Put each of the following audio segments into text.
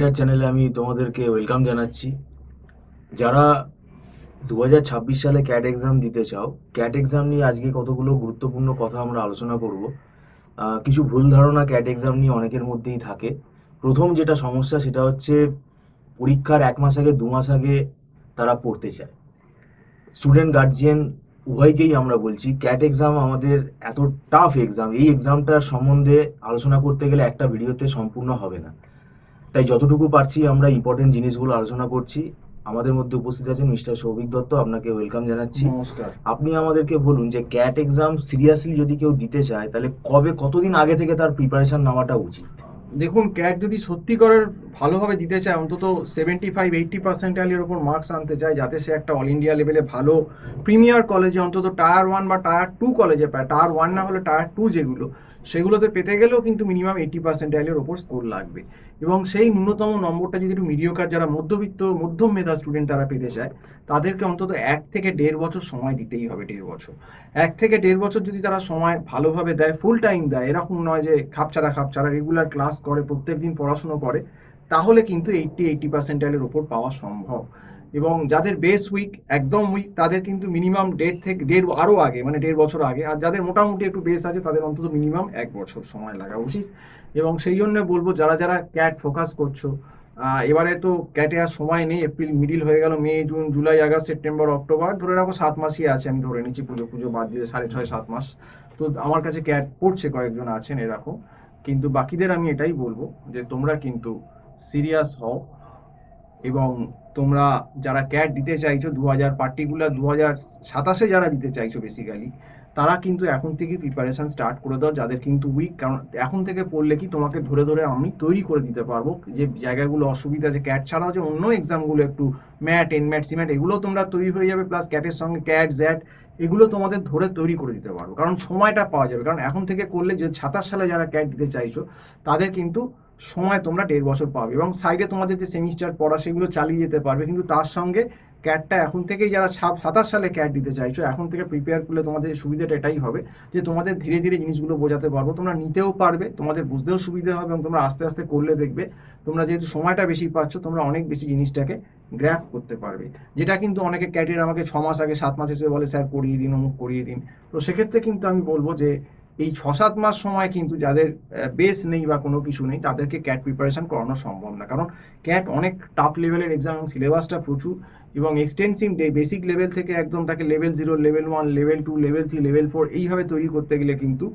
Rider চ্যানেলে আমি তোমাদেরকে ওয়েলকাম জানাচ্ছি। যারা 2026 সালে ক্যাট এক্সাম দিতে চাও, ক্যাট এক্সাম নিয়ে আজকে কতগুলো গুরুত্বপূর্ণ কথা আমরা আলোচনা করব। কিছু ভুল ধারণা ক্যাট এক্সাম নিয়ে অনেকের মধ্যেই থাকে। প্রথম যেটা সমস্যা সেটা হচ্ছে পরীক্ষার 1 মাস আগে 2 মাস আগে তারা পড়তে চায়। স্টুডেন্ট গার্জিয়ান উভয়কেই আমরা বলছি, ক্যাট এক্সাম আমাদের এত টাফ এক্সাম, এই এক্সামটার সম্বন্ধে আলোচনা করতে গেলে একটা ভিডিওতে সম্পূর্ণ হবে না। তাই যতটুকু পারছি আমরা ইম্পর্টেন্ট জিনিসগুলো আলোচনা করছি। আমাদের মধ্যে উপস্থিত আছেন মিস্টার সৌভিক দত্ত, আপনাকে ওয়েলকাম জানাচ্ছি। নমস্কার। আপনি আমাদেরকে বলুন যে ক্যাট এক্সাম সিরিয়াসলি যদি কেউ দিতে চায় তাহলে কতদিন আগে থেকে তার প্রিপারেশন নেওয়াটা উচিত? দেখুন, ক্যাট যদি সত্যিকারের ভালোভাবে দিতে চায়, অন্তত 75-80% ওপর মার্কস আনতে চায়, যাতে সে একটা অল ইন্ডিয়া লেভেলে ভালো প্রিমিয়ার কলেজে, অন্তত টায়ার 1 বা টায়ার 2 কলেজে পায়। টায়ার 1 না হলে টায়ার 2 যেগুলো, সেগুলোতে পেতে গেলেও কিন্তু মিনিমাম 80% ওপর স্কোর লাগবে। এবং সেই ন্যূনতম নম্বরটা যদি একটু মিডিওকার, যারা মধ্যবিত্ত মধ্যম মেধা স্টুডেন্ট তারা পেতে চায়, তাদেরকে অন্তত 1 থেকে 1.5 বছর সময় দিতেই হবে। 1.5 বছর, 1 থেকে 1.5 বছর যদি তারা সময় ভালোভাবে দেয়, ফুল টাইম দেয়, এরকম নয় যে খাপছাড়া রেগুলার ক্লাস করে, প্রত্যেকদিন পড়াশুনো করে, তাহলে কিন্তু 80-80% ওপর পাওয়া সম্ভব। এবং যাদের বেস উইক, একদম উইক, তাদের কিন্তু মিনিমাম 1.5 থেকে 1.5 আরও আগে, মানে 1.5 বছর আগে। আর যাদের মোটামুটি একটু বেস আছে, তাদের অন্তত মিনিমাম 1 বছর সময় লাগা উচিত। এবং সেই জন্য বলবো, যারা যারা ক্যাট ফোকাস করছো, এবারে তো ক্যাটে আর সময় নেই। এপ্রিল মিডিল হয়ে গেল, May, June, July, August, September, October, ধরে রাখো 7 মাসই আছে। আমি ধরে নিচ্ছি, পুজো পুজো বাদ দিয়ে 6.5-7 মাস। তো আমার কাছে ক্যাট পড়ছে, কয়েকজন আছেন এরকম। কিন্তু বাকিদের আমি এটাই বলবো যে তোমরা কিন্তু সিরিয়াস হও। এবং তোমরা যারা ক্যাট দিতে চাইছো 2027-এ যারা দিতে চাইছো বেসিক্যালি, তারা কিন্তু এখন থেকে প্রিপারেশন স্টার্ট করে দাও। যাদের কিন্তু উইক, কারণ এখন থেকে পড়লে কি তোমাকে ধরে ধরে আমি তৈরি করে দিতে পারবো। যে জায়গাগুলো অসুবিধা আছে, ক্যাট ছাড়াও যে অন্য এক্সামগুলো একটু ম্যাট, এনম্যাট, সিম্যাট, এগুলো তোমরা তৈরি হয়ে যাবে, প্লাস ক্যাটের সঙ্গে ক্যাট জ্যাট, এগুলো তোমাদের ধরে তৈরি করে দিতে পারবো। কারণ সময়টা পাওয়া যাবে, কারণ এখন থেকে করলে, যে 27 সালে যারা ক্যাট দিতে চাইছো, তাদের কিন্তু সময় তোমরা 1.5 বছর পাবে। এবং সাইডে তোমাদের যে সেমিস্টার পড়া, সেগুলো চালিয়ে যেতে পারবে। কিন্তু তার সঙ্গে ক্যাটটা এখন থেকেই, যারা 27 সালে ক্যাট দিতে চাইছো, এখন থেকে প্রিপেয়ার করলে তোমাদের সুবিধাটা এটাই হবে যে তোমাদের ধীরে ধীরে জিনিসগুলো বোঝাতে পারবো, তোমরা নিতেও পারবে, তোমাদের বুঝতেও সুবিধা হবে। এবং তোমরা আস্তে আস্তে করলে দেখবে, তোমরা যেহেতু সময়টা বেশি পাচ্ছ, তোমরা অনেক বেশি জিনিসটাকে গ্র্যাপ করতে পারবে। যেটা কিন্তু অনেকে ক্যাটের আমাকে 6 মাস আগে, 7 মাস এসে বলে, স্যার করিয়ে দিন, অমুক করিয়ে দিন। তো সেক্ষেত্রে কিন্তু আমি বলবো যে এই 6-7 মাস সময় কিন্তু যাদের বেস নেই বা কোনো কিছু নেই, তাদেরকে ক্যাট প্রিপারেশন করানো সম্ভব না। কারণ ক্যাট অনেক টাফ লেভেলের এক্সাম, সিলেবাসটা প্রচুর। এবং এক্সটেন্সিভ বেসিক লেভেল থেকে একদম তাকে level 0, level 1, level 2, level 3, level 4 এইভাবে তৈরি করতে গেলে কিন্তু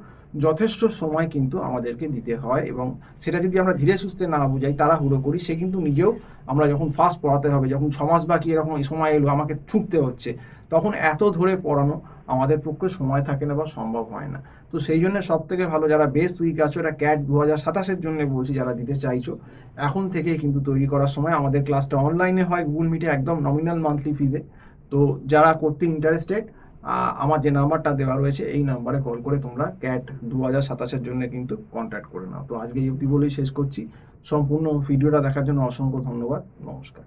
যথেষ্ট সময় কিন্তু আমাদেরকে দিতে হয়। এবং সেটা যদি আমরা ধীরে সুস্থে না বুঝাই, তাড়াহুড়ো করি, সে কিন্তু নিজেও, আমরা যখন ফার্স্ট পড়াতে হবে, যখন 6 মাস বাকি এরকম সময় এলো, আমাকে ছুটতে হচ্ছে, তখন এত ধরে পড়ানো আমাদের পক্ষে সময় থাকে না বা সম্ভব হয় না। তো সেই জন্য সব থেকে ভালো, যারা বেস্ট উইক আছো, এটা ক্যাট 2027-এর জন্য বলছি, যারা দিতে চাইছো, এখন থেকেই কিন্তু তৈরি করার সময়। আমাদের ক্লাসটা অনলাইনে হয়, গুগল মিটে, একদম নমিনাল মান্থলি ফিজে। তো যারা করতে ইন্টারেস্টেড, আমার যে নাম্বারটা দেওয়া রয়েছে, এই নাম্বারে কল করে তোমরা ক্যাট 2027-এর জন্য কিন্তু কন্ট্যাক্ট করে নাও। তো আজকে এই অবধি বলেই শেষ করছি। সম্পূর্ণ ভিডিওটা দেখার জন্য অসংখ্য ধন্যবাদ। নমস্কার।